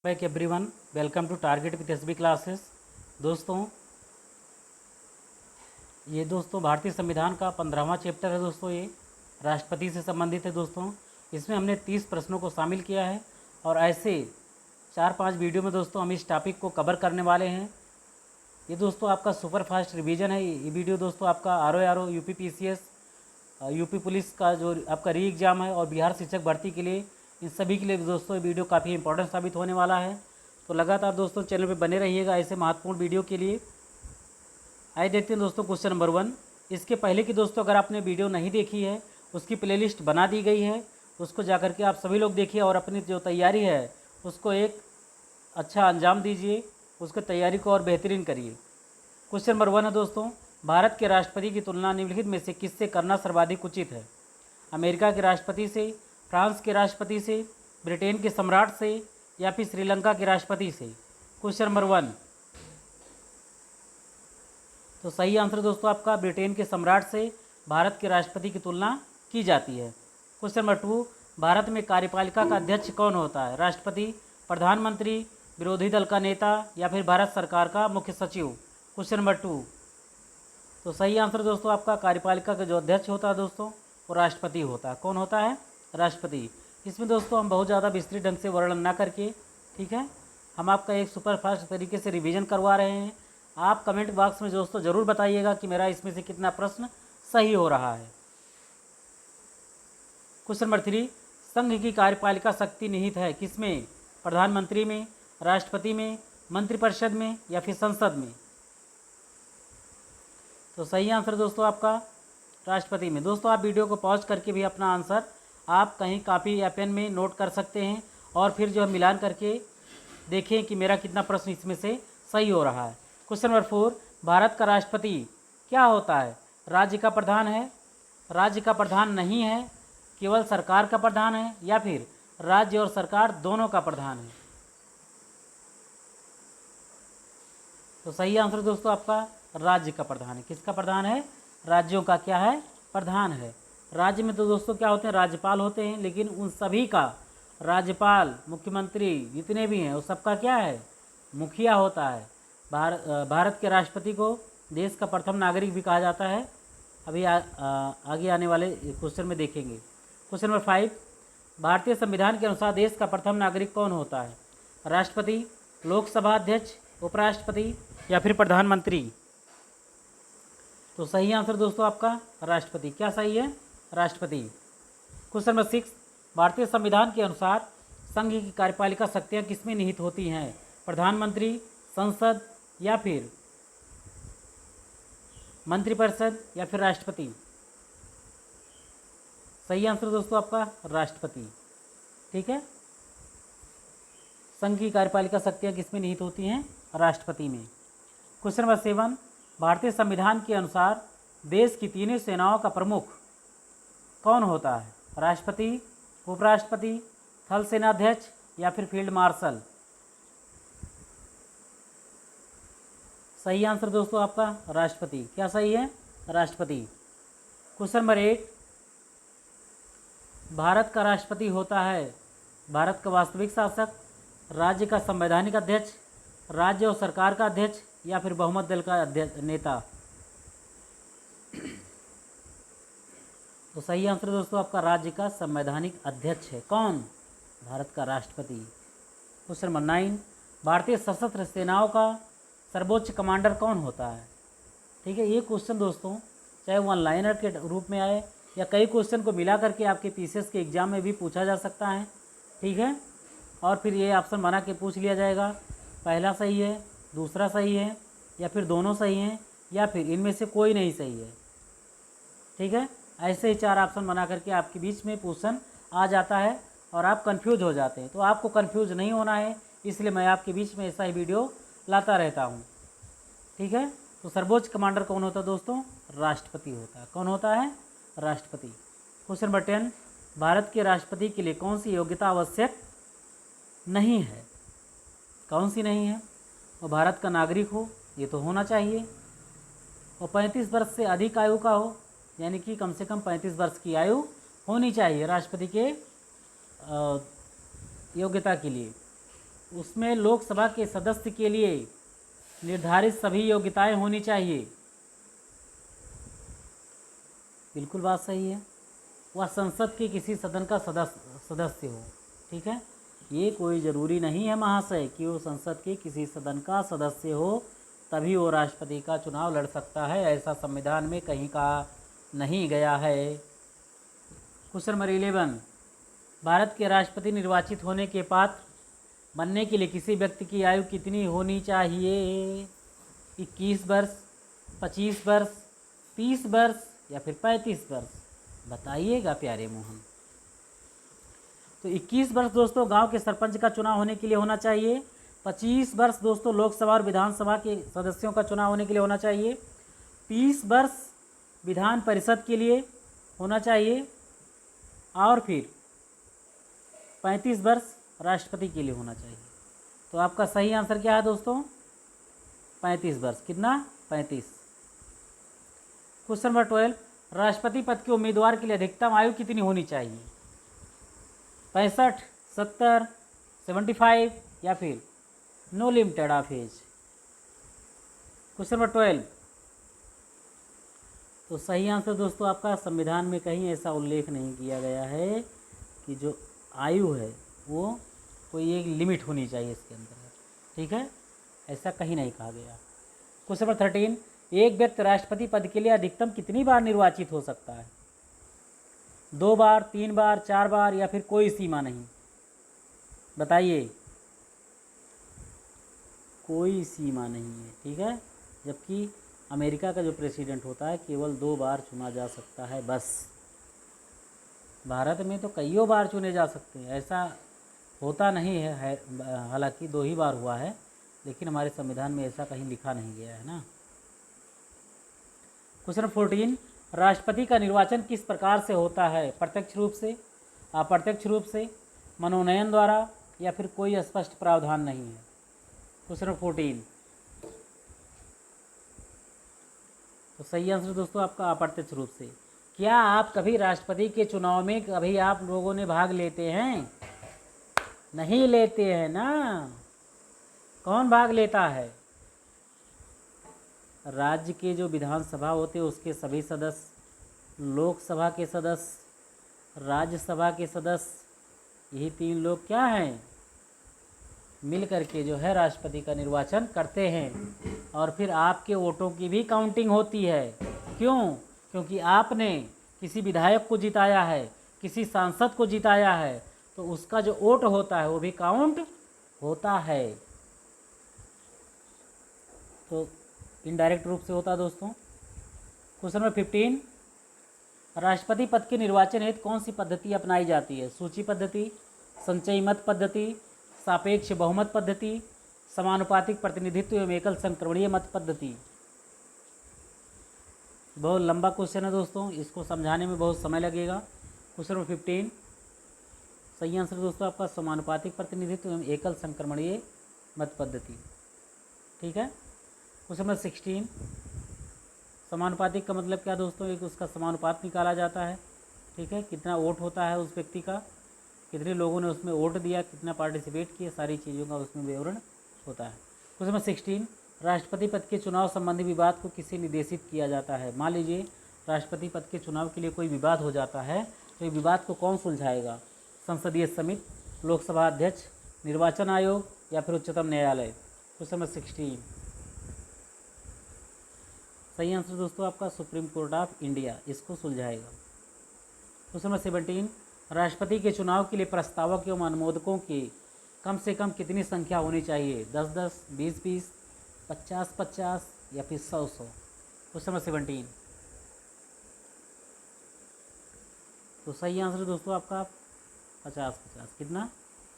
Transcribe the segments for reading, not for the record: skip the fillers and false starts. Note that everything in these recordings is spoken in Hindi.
Back everyone, welcome to target with SB classes. दोस्तों भारतीय संविधान का 15वां चैप्टर है। दोस्तों ये राष्ट्रपति से संबंधित है। दोस्तों इसमें हमने 30 प्रश्नों को शामिल किया है और ऐसे 4-5 वीडियो में दोस्तों हम इस टॉपिक को कवर करने वाले हैं। ये दोस्तों आपका सुपर फास्ट रिवीजन है। ये वीडियो दोस्तों आपका R UP PCS, UP police का जो आपका री एग्ज़ाम है और बिहार शिक्षक भर्ती के लिए, इन सभी के लिए दोस्तों ये वीडियो काफ़ी इंपॉर्टेंट साबित होने वाला है। तो लगातार दोस्तों चैनल पे बने रहिएगा ऐसे महत्वपूर्ण वीडियो के लिए। आइए देखते हैं दोस्तों क्वेश्चन नंबर 1। इसके पहले की दोस्तों अगर आपने वीडियो नहीं देखी है, उसकी प्लेलिस्ट बना दी गई है, उसको जा करके आप सभी लोग देखिए और अपनी जो तैयारी है उसको एक अच्छा अंजाम दीजिए, उसकी तैयारी को और बेहतरीन करिए। क्वेश्चन नंबर 1 है दोस्तों, भारत के राष्ट्रपति की तुलना निम्नलिखित में से किससे करना सर्वाधिक उचित है? अमेरिका के राष्ट्रपति से, फ्रांस के राष्ट्रपति से, ब्रिटेन के सम्राट से या फिर श्रीलंका के राष्ट्रपति से? क्वेश्चन नंबर 1, तो सही आंसर दोस्तों आपका ब्रिटेन के सम्राट से भारत के राष्ट्रपति की तुलना की जाती है। क्वेश्चन नंबर 2, भारत में कार्यपालिका का अध्यक्ष कौन होता है? राष्ट्रपति, प्रधानमंत्री, विरोधी दल का नेता या फिर भारत सरकार का मुख्य सचिव? क्वेश्चन नंबर 2, तो सही आंसर दोस्तों आपका कार्यपालिका का जो अध्यक्ष होता है दोस्तों वो राष्ट्रपति होता है। कौन होता है? राष्ट्रपति। इसमें दोस्तों हम बहुत ज़्यादा विस्तृत ढंग से वर्णन ना करके, ठीक है, हम आपका एक सुपर फास्ट तरीके से रिवीजन करवा रहे हैं। आप कमेंट बॉक्स में दोस्तों ज़रूर बताइएगा कि मेरा इसमें से कितना प्रश्न सही हो रहा है। क्वेश्चन नंबर 3, संघ की कार्यपालिका शक्ति निहित है किसमें? प्रधानमंत्री में, राष्ट्रपति में, मंत्रिपरिषद में या फिर संसद में? तो सही आंसर दोस्तों आपका राष्ट्रपति में। दोस्तों आप वीडियो को पॉज करके भी अपना आंसर आप कहीं कॉपी या पेन में नोट कर सकते हैं और फिर जो है मिलान करके देखें कि मेरा कितना प्रश्न इसमें से सही हो रहा है। क्वेश्चन नंबर 4, भारत का राष्ट्रपति क्या होता है? राज्य का प्रधान है, राज्य का प्रधान नहीं है, केवल सरकार का प्रधान है या फिर राज्य और सरकार दोनों का प्रधान है? तो सही आंसर दोस्तों आपका राज्य का प्रधान है। किसका प्रधान है? राज्यों का क्या है? प्रधान है। राज्य में तो दोस्तों क्या होते हैं? राज्यपाल होते हैं, लेकिन उन सभी का राज्यपाल, मुख्यमंत्री जितने भी हैं वो सबका क्या है? मुखिया होता है। भारत के राष्ट्रपति को देश का प्रथम नागरिक भी कहा जाता है। अभी आगे आने वाले क्वेश्चन में देखेंगे। क्वेश्चन नंबर 5, भारतीय संविधान के अनुसार देश का प्रथम नागरिक कौन होता है? राष्ट्रपति, लोकसभा अध्यक्ष, उपराष्ट्रपति या फिर प्रधानमंत्री? तो सही आंसर दोस्तों आपका राष्ट्रपति। क्या सही है? राष्ट्रपति। क्वेश्चन नंबर 6, भारतीय संविधान के अनुसार संघ की कार्यपालिका शक्तियाँ किसमें निहित होती हैं? प्रधानमंत्री, संसद या फिर मंत्रिपरिषद या फिर राष्ट्रपति? सही आंसर दोस्तों आपका राष्ट्रपति। ठीक है, संघ की कार्यपालिका शक्तियाँ किसमें निहित होती हैं? राष्ट्रपति में। क्वेश्चन नंबर 7, भारतीय संविधान के अनुसार देश की तीनों सेनाओं का प्रमुख कौन होता है? राष्ट्रपति, उपराष्ट्रपति, थल सेनाध्यक्ष या फिर फील्ड मार्शल? सही आंसर दोस्तों आपका राष्ट्रपति। क्या सही है? राष्ट्रपति। क्वेश्चन नंबर 8, भारत का राष्ट्रपति होता है भारत का वास्तविक शासक, राज्य का संवैधानिक अध्यक्ष, राज्य और सरकार का अध्यक्ष या फिर बहुमत दल का नेता? तो सही आंसर दोस्तों आपका राज्य का संवैधानिक अध्यक्ष है। कौन? भारत का राष्ट्रपति। क्वेश्चन नंबर 9, भारतीय सशस्त्र सेनाओं का सर्वोच्च कमांडर कौन होता है? ठीक है, ये क्वेश्चन दोस्तों चाहे वन लाइनर के रूप में आए या कई क्वेश्चन को मिला करके आपके पीसीएस के एग्जाम में भी पूछा जा सकता है। ठीक है, और फिर ये ऑप्शन बना के पूछ लिया जाएगा, पहला सही है, दूसरा सही है या फिर दोनों सही हैं या फिर इनमें से कोई नहीं सही है। ठीक है, ऐसे ही 4 ऑप्शन बना करके आपके बीच में क्वेश्चन आ जाता है और आप कंफ्यूज हो जाते हैं। तो आपको कंफ्यूज नहीं होना है, इसलिए मैं आपके बीच में ऐसा ही वीडियो लाता रहता हूँ। ठीक है, तो सर्वोच्च कमांडर कौन होता है दोस्तों? राष्ट्रपति होता है। कौन होता है? राष्ट्रपति। क्वेश्चन नंबर 10, भारत के राष्ट्रपति के लिए कौन सी योग्यता आवश्यक नहीं है? कौन सी नहीं है? वो भारत का नागरिक हो, ये तो होना चाहिए, और 35 वर्ष से अधिक आयु का हो, यानी कि कम से कम 35 वर्ष की आयु होनी चाहिए राष्ट्रपति के योग्यता के लिए। उसमें लोकसभा के सदस्य के लिए निर्धारित सभी योग्यताएं होनी चाहिए। बिल्कुल बात सही है। वह संसद के किसी सदन का सदस्य हो। ठीक है, ये कोई ज़रूरी नहीं है महाशय कि वो संसद के किसी सदन का सदस्य हो तभी वो राष्ट्रपति का चुनाव लड़ सकता है। ऐसा संविधान में कहीं कहा नहीं गया है। क्वेश्चन नंबर 11, भारत के राष्ट्रपति निर्वाचित होने के पात्र बनने के लिए किसी व्यक्ति की आयु कितनी होनी चाहिए? 21 वर्ष, 25 वर्ष, 30 वर्ष या फिर 35 वर्ष? बताइएगा प्यारे मोहन। तो 21 वर्ष दोस्तों गांव के सरपंच का चुनाव होने के लिए होना चाहिए। 25 वर्ष दोस्तों लोकसभा और विधानसभा के सदस्यों का चुनाव होने के लिए होना चाहिए। 30 वर्ष विधान परिषद के लिए होना चाहिए और फिर 35 वर्ष राष्ट्रपति के लिए होना चाहिए। तो आपका सही आंसर क्या है दोस्तों? 35 वर्ष। कितना? 35। क्वेश्चन नंबर 12, राष्ट्रपति पद के उम्मीदवार के लिए अधिकतम आयु कितनी होनी चाहिए? 65, 70, 75 या फिर no limited of age? Question number 12, तो सही आंसर दोस्तों आपका संविधान में कहीं ऐसा उल्लेख नहीं किया गया है कि जो आयु है वो कोई एक लिमिट होनी चाहिए इसके अंदर। ठीक है, ऐसा कहीं नहीं कहा गया। क्वेश्चन नंबर 13, एक व्यक्ति राष्ट्रपति पद के लिए अधिकतम कितनी बार निर्वाचित हो सकता है? 2 बार, 3 बार, 4 बार या फिर कोई सीमा नहीं? बताइए। कोई सीमा नहीं है। ठीक है, जबकि अमेरिका का जो प्रेसिडेंट होता है केवल 2 बार चुना जा सकता है बस। भारत में तो कईयों बार चुने जा सकते हैं, ऐसा होता नहीं है। हालांकि 2 ही बार हुआ है, लेकिन हमारे संविधान में ऐसा कहीं लिखा नहीं गया है ना। क्वेश्चन 14, राष्ट्रपति का निर्वाचन किस प्रकार से होता है? प्रत्यक्ष रूप से, अप्रत्यक्ष रूप से, मनोनयन द्वारा या फिर कोई स्पष्ट प्रावधान नहीं है? क्वेश्चन 14, तो सही आंसर दोस्तों आपका अप्रत्यक्ष रूप से। क्या आप कभी राष्ट्रपति के चुनाव में कभी आप लोगों ने भाग लेते हैं? नहीं लेते हैं ना। कौन भाग लेता है? राज्य के जो विधानसभा होते हैं उसके सभी सदस्य, लोकसभा के सदस्य, राज्यसभा के सदस्य, यही 3 लोग क्या हैं, मिल करके जो है राष्ट्रपति का निर्वाचन करते हैं। और फिर आपके वोटों की भी काउंटिंग होती है। क्यों? क्योंकि आपने किसी विधायक को जिताया है, किसी सांसद को जिताया है, तो उसका जो वोट होता है वो भी काउंट होता है। तो इनडायरेक्ट रूप से होता है दोस्तों। क्वेश्चन नंबर 15, राष्ट्रपति पद के निर्वाचन हेतु कौन सी पद्धति अपनाई जाती है? सूची पद्धति, संचयी मत पद्धति, सापेक्ष बहुमत पद्धति, समानुपातिक प्रतिनिधित्व एवं एकल संक्रमणीय मत पद्धति? बहुत लंबा क्वेश्चन है दोस्तों, इसको समझाने में बहुत समय लगेगा। क्वेश्चन नंबर 15, सही आंसर दोस्तों आपका समानुपातिक प्रतिनिधित्व एवं एकल संक्रमणीय मत पद्धति। ठीक है। क्वेश्चन नंबर 16, समानुपातिक का मतलब क्या दोस्तों? एक उसका समानुपात निकाला जाता है। ठीक है, कितना वोट होता है उस व्यक्ति का, कितने लोगों ने उसमें वोट दिया, कितना पार्टिसिपेट किया, सारी चीज़ों का उसमें विवरण होता है। क्वेश्चन नंबर 16, राष्ट्रपति पद के चुनाव संबंधी विवाद को किससे निर्देशित किया जाता है? मान लीजिए राष्ट्रपति पद के चुनाव के लिए कोई विवाद हो जाता है, तो ये विवाद को कौन सुलझाएगा? संसदीय समिति, लोकसभा अध्यक्ष, निर्वाचन आयोग या फिर उच्चतम न्यायालय? क्वेश्चन नंबर 16, सही आंसर दोस्तों आपका सुप्रीम कोर्ट ऑफ इंडिया इसको सुलझाएगा। क्वेश्चन नंबर 17, राष्ट्रपति के चुनाव के लिए प्रस्तावक एवं अनुमोदकों की कम से कम कितनी संख्या होनी चाहिए? 10-10, 20-20, 50-50 या फिर 100-100? क्वेश्चन नंबर 17, तो सही आंसर दोस्तों आपका 50-50, कितना?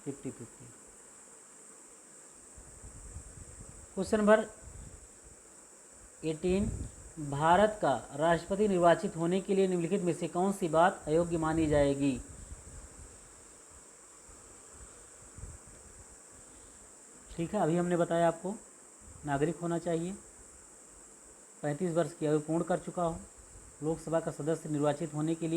50-50। क्वेश्चन नंबर 18, भारत का राष्ट्रपति निर्वाचित होने के लिए निम्नलिखित में से कौन सी बात अयोग्य मानी जाएगी? ठीक है, अभी हमने बताया आपको नागरिक होना चाहिए, 35 वर्ष की आयु पूर्ण कर चुका हो, लोकसभा का सदस्य निर्वाचित होने के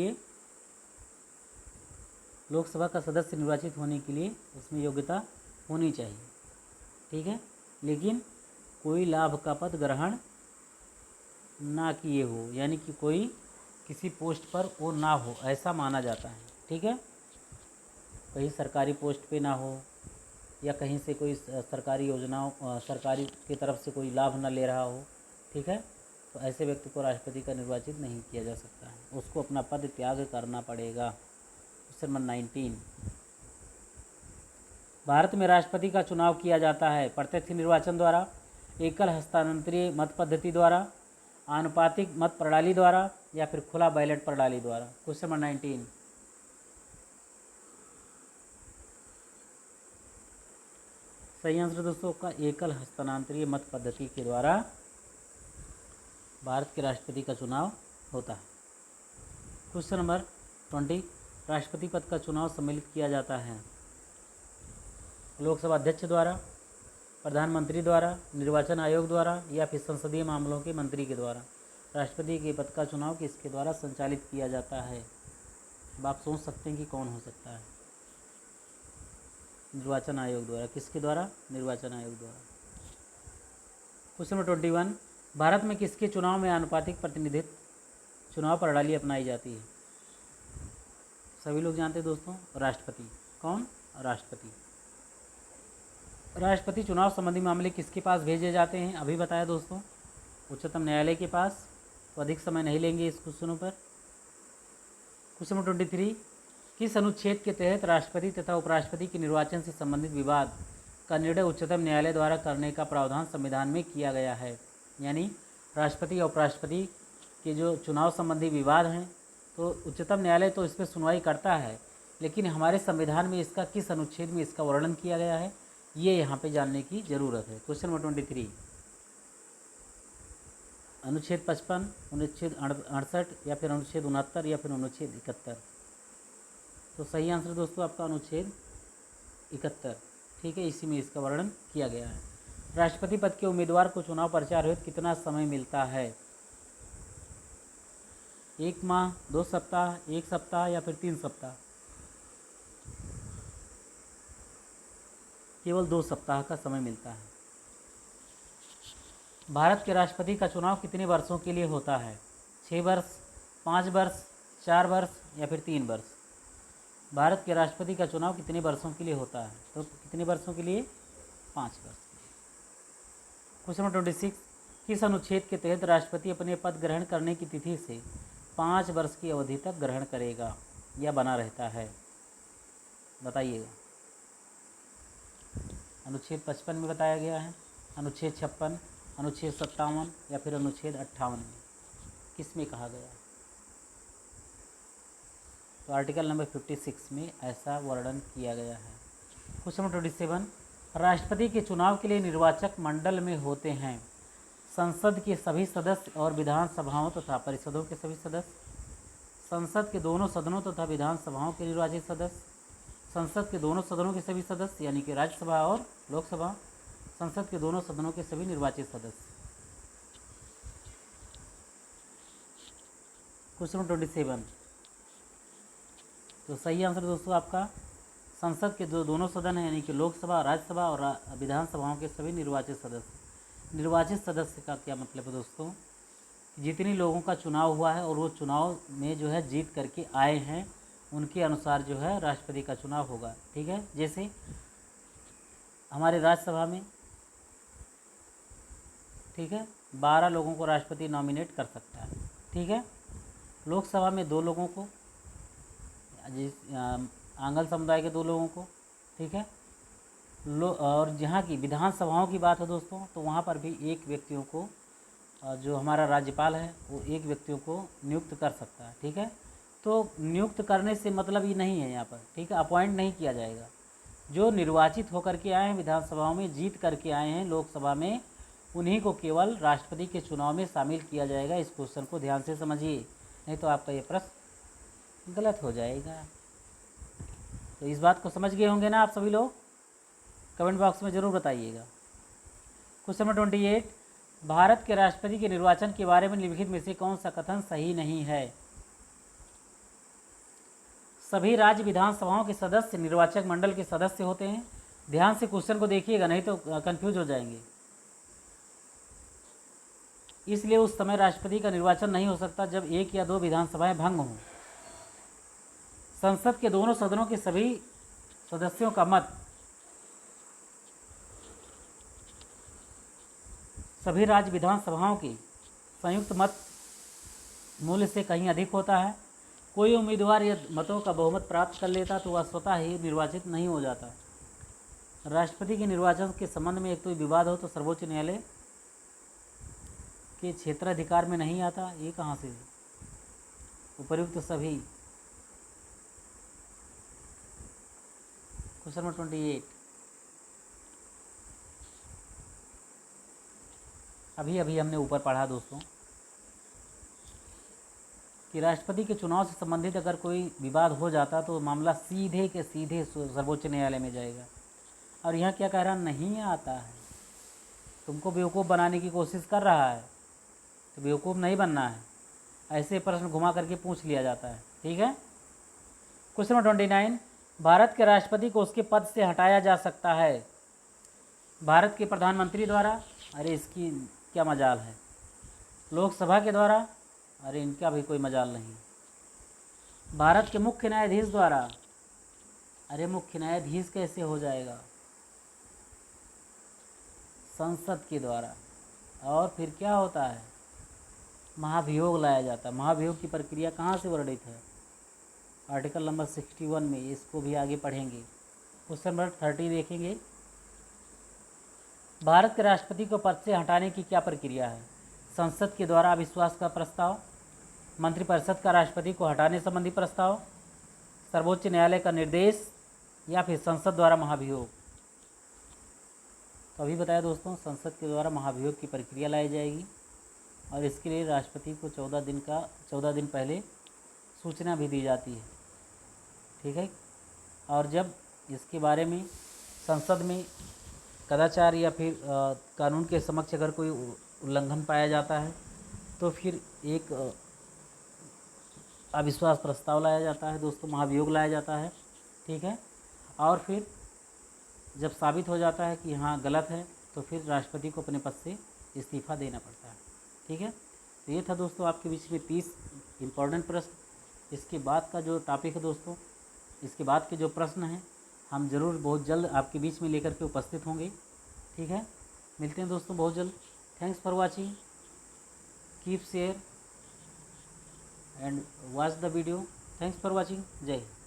लिए उसमें योग्यता होनी चाहिए, ठीक है, लेकिन कोई लाभ का पद ग्रहण ना किए हो, यानी कि कोई किसी पोस्ट पर वो ना हो, ऐसा माना जाता है, ठीक है। कहीं सरकारी पोस्ट पे ना हो, या कहीं से कोई सरकारी योजनाओं सरकारी की तरफ से कोई लाभ ना ले रहा हो, ठीक है, तो ऐसे व्यक्ति को राष्ट्रपति का निर्वाचित नहीं किया जा सकता है, उसको अपना पद त्याग करना पड़ेगा। क्वेश्चन नंबर 19, भारत में राष्ट्रपति का चुनाव किया जाता है प्रत्यक्ष निर्वाचन द्वारा, एकल हस्तांतरीय मत पद्धति द्वारा, आनुपातिक मत प्रणाली द्वारा, या फिर खुला बैलेट प्रणाली द्वारा। क्वेश्चन नंबर 19, सही आंसर दोस्तों का एकल हस्तांतरीय मत पद्धति के द्वारा भारत के राष्ट्रपति का चुनाव होता है। क्वेश्चन नंबर 20, राष्ट्रपति पद का चुनाव सम्मिलित किया जाता है लोकसभा अध्यक्ष द्वारा, प्रधानमंत्री द्वारा, निर्वाचन आयोग द्वारा, या फिर संसदीय मामलों के मंत्री के द्वारा। राष्ट्रपति के पद का चुनाव किसके द्वारा संचालित किया जाता है? अब आप सोच सकते हैं कि कौन हो सकता है। निर्वाचन आयोग द्वारा। किसके द्वारा? निर्वाचन आयोग द्वारा। क्वेश्चन नंबर 21, भारत में किसके चुनाव में आनुपातिक प्रतिनिधित्व चुनाव प्रणाली अपनाई जाती है? सभी लोग जानते हैं दोस्तों, राष्ट्रपति। कौन? राष्ट्रपति। राष्ट्रपति चुनाव संबंधी मामले किसके पास भेजे जाते हैं? अभी बताया दोस्तों, उच्चतम न्यायालय के पास। तो अधिक समय नहीं लेंगे इस क्वेश्चनों पर। क्वेश्चन नंबर 23, किस अनुच्छेद के तहत राष्ट्रपति तथा उपराष्ट्रपति के निर्वाचन से संबंधित विवाद का निर्णय उच्चतम न्यायालय द्वारा करने का प्रावधान संविधान में किया गया है? यानी राष्ट्रपति और उपराष्ट्रपति के जो चुनाव संबंधी विवाद हैं, तो उच्चतम न्यायालय तो इस पर सुनवाई करता है, लेकिन हमारे संविधान में इसका किस अनुच्छेद में इसका वर्णन किया गया है, ये यहाँ पे जानने की ज़रूरत है। क्वेश्चन नंबर 23, अनुच्छेद 55, अनुच्छेद 68, या फिर अनुच्छेद 69, या फिर अनुच्छेद 71। तो सही आंसर दोस्तों आपका अनुच्छेद 71, ठीक है, इसी में इसका वर्णन किया गया है। राष्ट्रपति पद के उम्मीदवार को चुनाव प्रचार हेतु कितना समय मिलता है? 1 माह, 2 सप्ताह, 1 सप्ताह, या फिर 3 सप्ताह? केवल 2 सप्ताह का समय मिलता है। भारत के राष्ट्रपति का चुनाव कितने वर्षों के लिए होता है? 6 वर्ष, 5 वर्ष, 4 वर्ष, या फिर 3 वर्ष? भारत के राष्ट्रपति का चुनाव कितने वर्षों के लिए होता है? तो कितने वर्षों के लिए? 5 वर्ष। क्वेश्चन नंबर 26, किस अनुच्छेद के तहत राष्ट्रपति अपने पद ग्रहण करने की तिथि से 5 वर्ष की अवधि तक ग्रहण करेगा या बना रहता है? बताइएगा। अनुच्छेद 55 में बताया गया है, अनुच्छेद 56, अनुच्छेद 57, या फिर अनुच्छेद 58 में? किस में कहा गया? तो आर्टिकल नंबर 56 में ऐसा वर्णन किया गया है। क्वेश्चन नंबर 27, राष्ट्रपति के चुनाव के लिए निर्वाचक मंडल में होते हैं संसद के सभी सदस्य और विधानसभाओं तथा परिषदों के सभी सदस्य, संसद के दोनों सदनों तथा विधानसभाओं के निर्वाचित सदस्य, संसद के दोनों सदनों के सभी सदस्य यानी कि राज्यसभा और लोकसभा, संसद के दोनों सदनों के सभी निर्वाचित सदस्य। क्वेश्चन नंबर 27, तो सही आंसर दोस्तों आपका संसद के जो दोनों सदन हैं यानी कि लोकसभा, राज्यसभा और विधानसभाओं के सभी निर्वाचित सदस्य। निर्वाचित सदस्य का क्या मतलब है दोस्तों? जितने लोगों का चुनाव हुआ है और वो चुनाव में जो है जीत करके आए हैं, उनके अनुसार जो है राष्ट्रपति का चुनाव होगा, ठीक है। जैसे हमारे राज्यसभा में, ठीक है, 12 लोगों को राष्ट्रपति नॉमिनेट कर सकता है, ठीक है। लोकसभा में 2 लोगों को, आंगल समुदाय के 2 लोगों को, ठीक है। और जहाँ की विधानसभाओं की बात है दोस्तों, तो वहाँ पर भी एक व्यक्तियों को, जो हमारा राज्यपाल है वो एक व्यक्तियों को नियुक्त कर सकता है, ठीक है। तो नियुक्त करने से मतलब ये नहीं है यहाँ पर, ठीक है, अपॉइंट नहीं किया जाएगा। जो निर्वाचित होकर के आए हैं, विधानसभाओं में जीत करके आए हैं, लोकसभा में, उन्हीं को केवल राष्ट्रपति के चुनाव में शामिल किया जाएगा। इस क्वेश्चन को ध्यान से समझिए, नहीं तो आपका ये प्रश्न गलत हो जाएगा। तो इस बात को समझ गए होंगे ना आप सभी लोग? कमेंट बॉक्स में ज़रूर बताइएगा। क्वेश्चन नंबर 28, भारत के राष्ट्रपति के निर्वाचन के बारे में निम्नलिखित में से कौन सा कथन सही नहीं है? सभी राज्य विधानसभाओं के सदस्य निर्वाचक मंडल के सदस्य होते हैं। ध्यान से क्वेश्चन को देखिएगा, नहीं तो कंफ्यूज हो जाएंगे। इसलिए उस समय राष्ट्रपति का निर्वाचन नहीं हो सकता जब एक या दो विधानसभाएं भंग हों। संसद के दोनों सदनों के सभी सदस्यों का मत सभी राज्य विधानसभाओं के संयुक्त मत मूल्य से कहीं अधिक होता है। कोई उम्मीदवार यदि मतों का बहुमत प्राप्त कर लेता तो वह स्वतः ही निर्वाचित नहीं हो जाता। राष्ट्रपति के निर्वाचन के संबंध में एक तो विवाद हो तो सर्वोच्च न्यायालय के क्षेत्राधिकार में नहीं आता। ये कहाँ से? उपर्युक्त सभी। क्वेश्चन नंबर 28 अभी हमने ऊपर पढ़ा दोस्तों कि राष्ट्रपति के चुनाव से संबंधित अगर कोई विवाद हो जाता तो मामला सीधे के सीधे सर्वोच्च न्यायालय में जाएगा। और यहाँ क्या कह रहा, नहीं आता है, तुमको बेवकूफ़ बनाने की कोशिश कर रहा है, तो बेवकूफ़ नहीं बनना है। ऐसे प्रश्न घुमा करके पूछ लिया जाता है। ठीक है। क्वेश्चन नंबर 29 भारत के राष्ट्रपति को उसके पद से हटाया जा सकता है भारत के प्रधानमंत्री द्वारा, अरे इसकी क्या मजाल है, लोकसभा के द्वारा, अरे इनका भी कोई मजाल नहीं, भारत के मुख्य न्यायाधीश द्वारा, अरे मुख्य न्यायाधीश कैसे हो जाएगा, संसद के द्वारा। और फिर क्या होता है, महाभियोग लाया जाता है। महाभियोग की प्रक्रिया कहाँ से वर्णित है? आर्टिकल नंबर 61 में। इसको भी आगे पढ़ेंगे। क्वेश्चन नंबर 30 देखेंगे, भारत के राष्ट्रपति को पद से हटाने की क्या प्रक्रिया है? संसद के द्वारा अविश्वास का प्रस्ताव, मंत्रिपरिषद का राष्ट्रपति को हटाने संबंधी प्रस्ताव, सर्वोच्च न्यायालय का निर्देश, या फिर संसद द्वारा महाभियोग। तो अभी बताया दोस्तों, संसद के द्वारा महाभियोग की प्रक्रिया लाई जाएगी और इसके लिए राष्ट्रपति को 14 दिन पहले सूचना भी दी जाती है। ठीक है। और जब इसके बारे में संसद में कदाचार या फिर कानून के समक्ष अगर कोई उल्लंघन पाया जाता है तो फिर एक अविश्वास प्रस्ताव लाया जाता है दोस्तों, महाभियोग लाया जाता है। ठीक है। और फिर जब साबित हो जाता है कि हाँ गलत है तो फिर राष्ट्रपति को अपने पद से इस्तीफा देना पड़ता है। ठीक है। तो ये था दोस्तों आपके बीच में 30 इम्पोर्टेंट प्रश्न। इसके बाद का जो टॉपिक है दोस्तों, इसके बाद के जो प्रश्न हैं हम ज़रूर बहुत जल्द आपके बीच में लेकर के उपस्थित होंगे। ठीक है। मिलते हैं दोस्तों बहुत जल्द। Thanks for watching, keep share and watch the video. Thanks for watching. जय हिंद।